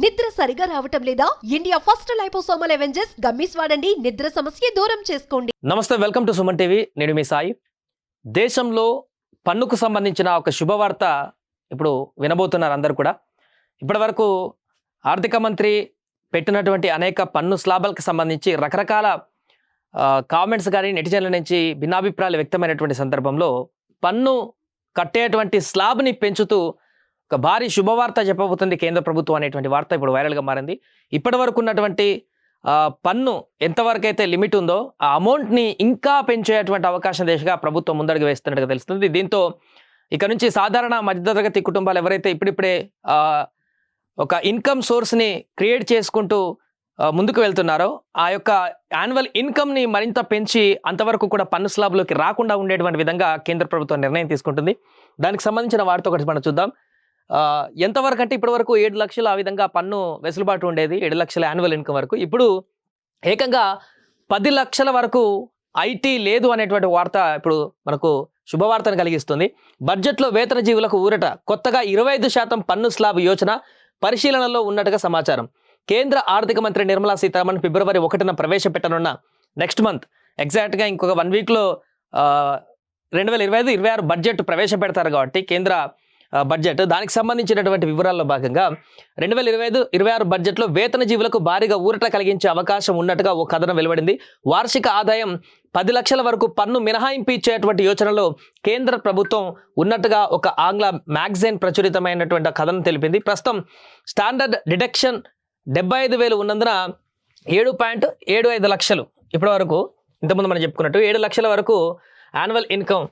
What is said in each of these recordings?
నిద్ర సరిగా రావటం లేదా? India first liposomal Avengers gummies వాడండి. నిద్ర సమస్య దూరం చేసుకోండి. నమస్తే, వెల్కమ్ టు సుమన్ టీవీ. నేను మీ సాయి. దేశంలో పన్నుకు సంబంధించిన ఒక శుభవార్త ఇప్పుడు వినబోతున్నారు అందరూ కూడా. ఇప్పటి వరకు ఆర్థిక మంత్రి పెట్టినటువంటి అనేక పన్ను స్లాబులకు సంబంధించి రకరకాల కామెంట్స్ కానీ నెటిజన్ల నుంచి భిన్నాభిప్రాయాలు వ్యక్తమైనటువంటి సందర్భంలో పన్ను కట్టేటువంటి స్లాబ్ని పెంచుతూ ఒక భారీ శుభవార్త చెప్పబోతుంది కేంద్ర ప్రభుత్వం అనేటువంటి వార్త ఇప్పుడు వైరల్గా మారింది. ఇప్పటి వరకు ఉన్నటువంటి పన్ను ఎంతవరకు అయితే లిమిట్ ఉందో ఆ అమౌంట్ని ఇంకా పెంచేటువంటి అవకాశం దిశగా ప్రభుత్వం ముందడుగు వేస్తున్నట్టుగా తెలుస్తుంది. దీంతో ఇక నుంచి సాధారణ మధ్యతరగతి కుటుంబాలు ఎవరైతే ఇప్పుడిప్పుడే ఒక ఇన్కమ్ సోర్స్ని క్రియేట్ చేసుకుంటూ ముందుకు వెళ్తున్నారో ఆ యొక్క యాన్యువల్ ఇన్కమ్ని మరింత పెంచి అంతవరకు కూడా పన్ను స్లాబ్లోకి రాకుండా ఉండేటువంటి విధంగా కేంద్ర ప్రభుత్వం నిర్ణయం తీసుకుంటుంది. దానికి సంబంధించిన వార్త ఒకటి మనం చూద్దాం. ఎంతవరకు అంటే ఇప్పటి వరకు 7 లక్షలు ఆ విధంగా పన్ను వెసులుబాటు ఉండేది, 7 లక్షల యాన్యువల్ ఇన్కమ్ వరకు. ఇప్పుడు ఏకంగా 10 లక్షల వరకు ఐటీ లేదు అనేటువంటి వార్త ఇప్పుడు మనకు శుభవార్తను కలిగిస్తుంది. బడ్జెట్లో వేతన జీవులకు ఊరట, కొత్తగా 25% పన్ను స్లాబ్ యోచన పరిశీలనలో ఉన్నట్టుగా సమాచారం. కేంద్ర ఆర్థిక మంత్రి నిర్మలా సీతారామన్ ఫిబ్రవరి 1న ప్రవేశపెట్టనున్న నెక్స్ట్ మంత్ ఎగ్జాక్ట్గా ఇంకొక 1 వీక్లో 2025-26 బడ్జెట్ ప్రవేశపెడతారు కాబట్టి కేంద్ర బడ్జెట్, దానికి సంబంధించినటువంటి వివరాల్లో భాగంగా 2025-26 బడ్జెట్లో వేతన జీవులకు భారీగా ఊరట కలిగించే అవకాశం ఉన్నట్టుగా ఓ కథనం వెలువడింది. వార్షిక ఆదాయం 10 లక్షల వరకు పన్ను మినహాయింపు ఇచ్చేటువంటి యోచనలో కేంద్ర ప్రభుత్వం ఉన్నట్టుగా ఒక ఆంగ్ల మ్యాగజైన్ ప్రచురితమైనటువంటి కథనం తెలిపింది. ప్రస్తుతం స్టాండర్డ్ డిడక్షన్ 75,000 ఉన్నందున 7.75 లక్షలు ఇప్పటి వరకు, ఇంతకుముందు మనం చెప్పుకున్నట్టు 7 లక్షల వరకు యాన్యువల్ ఇన్కమ్,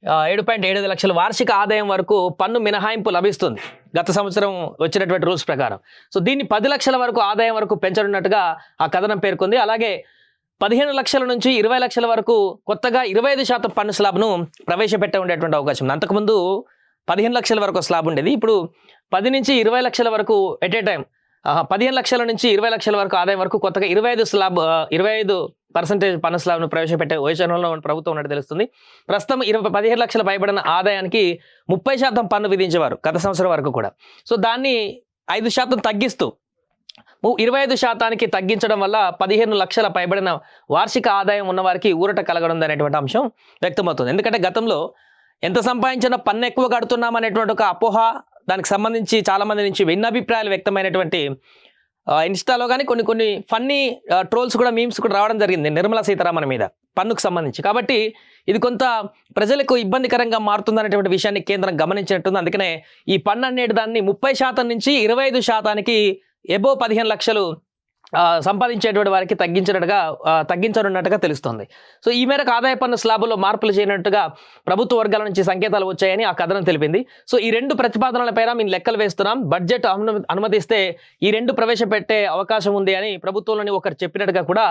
7.75 లక్షల వార్షిక ఆదాయం వరకు పన్ను మినహాయింపు లభిస్తుంది గత సంవత్సరం వచ్చినటువంటి రూల్స్ ప్రకారం. సో దీన్ని 10 లక్షల వరకు ఆదాయం వరకు పెంచనున్నట్టుగా ఆ కథనం పేర్కొంది. అలాగే 15 లక్షల నుంచి 20 లక్షల వరకు కొత్తగా 25% పన్ను స్లాబ్ను ప్రవేశపెట్ట ఉండేటువంటి అవకాశం ఉంది. అంతకుముందు 15 లక్షల వరకు స్లాబ్ ఉండేది. ఇప్పుడు 10 నుంచి 20 లక్షల వరకు ఎట్ ఏ టైం 15 లక్షల నుంచి 20 లక్షల వరకు ఆదాయం వరకు కొత్తగా 25% పన్ను స్లాబ్ను ప్రవేశపెట్టే యోచనలో ప్రభుత్వం ఉన్నట్టు తెలుస్తుంది. ప్రస్తుతం 15 లక్షల పైబడిన ఆదాయానికి 30% పన్ను విధించేవారు గత సంవత్సరం వరకు కూడా. సో దాన్ని 5% తగ్గిస్తూ 25% తగ్గించడం వల్ల 15 లక్షల పైబడిన వార్షిక ఆదాయం ఉన్న వారికి ఊరట కలగడం అనేటువంటి అంశం వ్యక్తమవుతుంది. ఎందుకంటే గతంలో ఎంత సంపాదించినా పన్ను ఎక్కువ కడుతున్నాం అనేటువంటి ఒక అపోహ, దానికి సంబంధించి చాలామంది నుంచి భిన్నాభిప్రాయాలు వ్యక్తమైనటువంటి ఇన్స్టాలో కానీ కొన్ని ఫన్నీ ట్రోల్స్ కూడా, మీమ్స్ కూడా రావడం జరిగింది నిర్మలా సీతారామన్ మీద పన్నుకు సంబంధించి. కాబట్టి ఇది కొంత ప్రజలకు ఇబ్బందికరంగా మారుతుందనేటువంటి విషయాన్ని కేంద్రం గమనించినట్టుంది. అందుకనే ఈ పన్ను అనేటి దాన్ని 30% నుంచి 25%కి ఎబో 15 లక్షలు సంపాదించేటువంటి వారికి తగ్గించనున్నట్టుగా తెలుస్తుంది. సో ఈ మేరకు ఆదాయ పన్ను స్లాబులో మార్పులు చేయనట్టుగా ప్రభుత్వ వర్గాల నుంచి సంకేతాలు వచ్చాయని ఆ కథనం తెలిపింది. సో ఈ 2 ప్రతిపాదనలపైన మేము లెక్కలు వేస్తున్నాం, బడ్జెట్ అనుమతిస్తే ఈ 2 ప్రవేశపెట్టే అవకాశం ఉంది అని ప్రభుత్వంలోని ఒకరు చెప్పినట్టుగా కూడా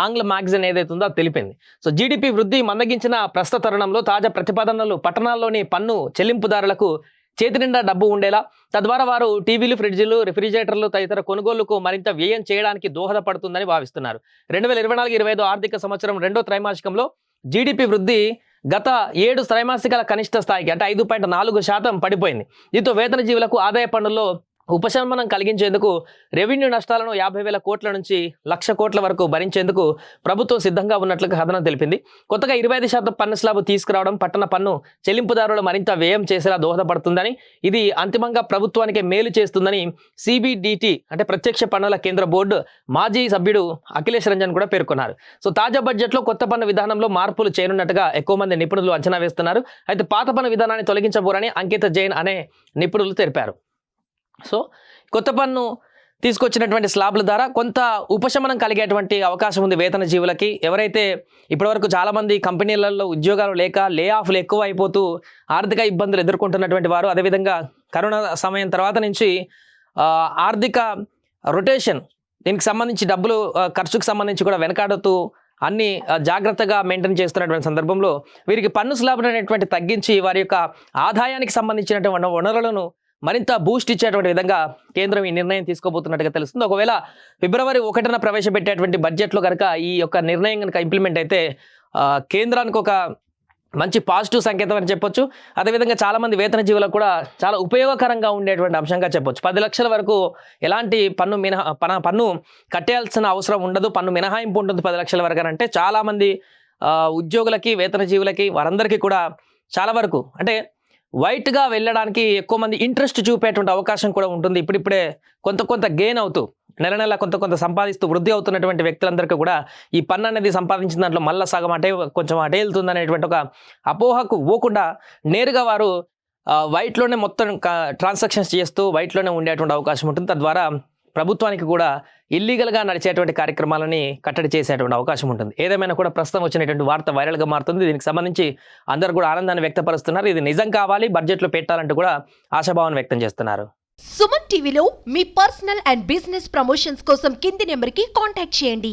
ఆంగ్ల మ్యాగజైన్ ఏదైతే ఉందో అది తెలిపింది. సో జీడిపి వృద్ధి మందగించిన ప్రస్తుత తరుణంలో తాజా ప్రతిపాదనలు పట్టణాల్లోని పన్ను చెల్లింపుదారులకు చేతి నిండా డబ్బు ఉండేలా, తద్వారా వారు టీవీలు, ఫ్రిడ్జ్లు, రిఫ్రిజిరేటర్లు తదితర కొనుగోలుకు మరింత వ్యయం చేయడానికి దోహదపడుతుందని భావిస్తున్నారు. 2024-25 ఆర్థిక సంవత్సరం 2వ త్రైమాసికంలో జీడిపి వృద్ధి గత 7 త్రైమాసికాల కనిష్ట స్థాయికి అంటే 5.4% పడిపోయింది. దీంతో వేతన జీవులకు ఆదాయ పన్నుల్లో ఉపశమనం కలిగించేందుకు రెవెన్యూ నష్టాలను 50,000 కోట్ల నుంచి 1,00,000 కోట్ల వరకు భరించేందుకు ప్రభుత్వం సిద్ధంగా ఉన్నట్లుగా కథనం తెలిపింది. కొత్తగా 25% పన్ను స్లాబ్ తీసుకురావడం పట్టణ పన్ను చెల్లింపుదారులు మరింత వ్యయం చేసేలా దోహదపడుతుందని, ఇది అంతిమంగా ప్రభుత్వానికి మేలు చేస్తుందని సిబిడిటి అంటే ప్రత్యక్ష పన్నుల కేంద్ర బోర్డు మాజీ సభ్యుడు అఖిలేష్ రంజన్ కూడా పేర్కొన్నారు. సో తాజా బడ్జెట్లో కొత్త పన్ను విధానంలో మార్పులు చేయనున్నట్టుగా ఎక్కువ మంది నిపుణులు అంచనా వేస్తున్నారు. అయితే పాత పన్ను విధానాన్ని తొలగించబోరని అంకిత జైన్ అనే నిపుణులు తెలిపారు. సో కొత్త పన్ను తీసుకొచ్చినటువంటి స్లాబ్ల ద్వారా కొంత ఉపశమనం కలిగేటువంటి అవకాశం ఉంది వేతన జీవులకి. ఎవరైతే ఇప్పటివరకు చాలామంది కంపెనీలలో ఉద్యోగాలు లేక లే ఆఫ్లు ఎక్కువ అయిపోతూ ఆర్థిక ఇబ్బందులు ఎదుర్కొంటున్నటువంటి వారు, అదేవిధంగా కరోనా సమయం తర్వాత నుంచి ఆర్థిక రొటేషన్ దీనికి సంబంధించి డబ్బులు ఖర్చుకు సంబంధించి కూడా వెనకాడుతూ అన్ని జాగ్రత్తగా మెయింటైన్ చేస్తున్నటువంటి సందర్భంలో వీరికి పన్ను స్లాబ్ అనేటువంటి తగ్గించి వారి యొక్క ఆదాయానికి సంబంధించినటువంటి వనరులను మరింత బూస్ట్ ఇచ్చేటువంటి విధంగా కేంద్రం ఈ నిర్ణయం తీసుకోబోతున్నట్టుగా తెలుస్తుంది. ఒకవేళ ఫిబ్రవరి 1న ప్రవేశపెట్టేటువంటి బడ్జెట్లో కనుక ఈ యొక్క నిర్ణయం కనుక ఇంప్లిమెంట్ అయితే కేంద్రానికి ఒక మంచి పాజిటివ్ సంకేతం అని చెప్పొచ్చు. అదేవిధంగా చాలామంది వేతన జీవులకు కూడా చాలా ఉపయోగకరంగా ఉండేటువంటి అంశంగా చెప్పొచ్చు. 10 లక్షల వరకు ఎలాంటి పన్ను కట్టేయాల్సిన అవసరం ఉండదు, పన్ను మినహాయింపు ఉంటుంది 10 లక్షల వరకు అని అంటే చాలామంది ఉద్యోగులకి, వేతన జీవులకి, వారందరికీ కూడా చాలా వరకు అంటే వైట్గా వెళ్ళడానికి ఎక్కువ మంది ఇంట్రెస్ట్ చూపేటువంటి అవకాశం కూడా ఉంటుంది. ఇప్పుడిప్పుడే కొంత గెయిన్ అవుతూ నెల కొంత సంపాదిస్తూ వృద్ధి అవుతున్నటువంటి వ్యక్తులందరికీ కూడా ఈ పన్ను అనేది సంపాదించిన దాంట్లో మళ్ళీ సగం కొంచెం అటే వెళ్తుంది అనేటువంటి ఒక అపోహకు పోకుండా నేరుగా వారు వైట్లోనే మొత్తం ట్రాన్సాక్షన్స్ చేస్తూ వైట్లోనే ఉండేటువంటి అవకాశం ఉంటుంది. తద్వారా ప్రభుత్వానికి కూడా ఇల్లీగల్గా నడిచేటువంటి కార్యక్రమాలని కట్టడి చేసేటువంటి అవకాశం ఉంటుంది. ఏదేమైనా కూడా ప్రస్తుతం వచ్చినటువంటి వార్త వైరల్గా మారుతుంది. దీనికి సంబంధించి అందరూ కూడా ఆనందాన్ని వ్యక్తపరుస్తున్నారు. ఇది నిజం కావాలి, బడ్జెట్లో పెట్టాలంటూ కూడా ఆశాభావాన్ని వ్యక్తం చేస్తున్నారు. సుమన్ టీవీలో మీ పర్సనల్ అండ్ బిజినెస్ ప్రమోషన్స్ కోసం కింది నెంబర్కి కాంటాక్ట్ చేయండి.